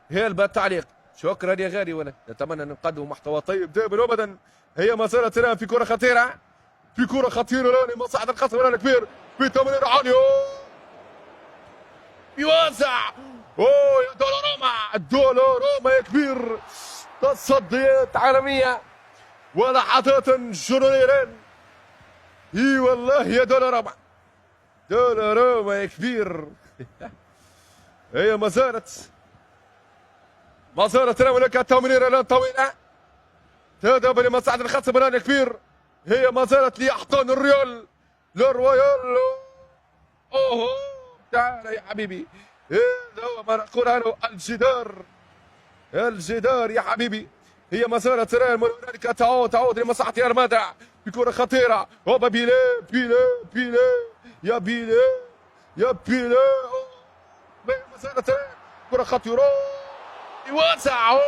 هي بالتعليق. شكرا يا غالي، ولا نتمنى ان نقدم محتوى طيب دائما وابدا. هي ما زالت الان في كره خطيره، في كره خطيره الان لمصلحه الخصم الان كبير في تمرير عالي يوزع. اوه يا دوناروما، دوناروما يا كبير، تصديات عالميه ولحظات جنونيه. اي والله يا دوناروما، دوناروما يا كبير. هي ما زالت هناك تمريره الان طويله تذهب لمصلحه الخصم الان كبير. هي ما زالت لاحضان الريال للرويال. اوه تعال يا حبيبي، هذا هو ما نقول عنه الجدار يا حبيبي. هي ما زالت الان هنالك تعود لمصلحه ارمادا بكره خطيره. هوبا بيلي يا بيلي. ما زالت كره خطيره يوسع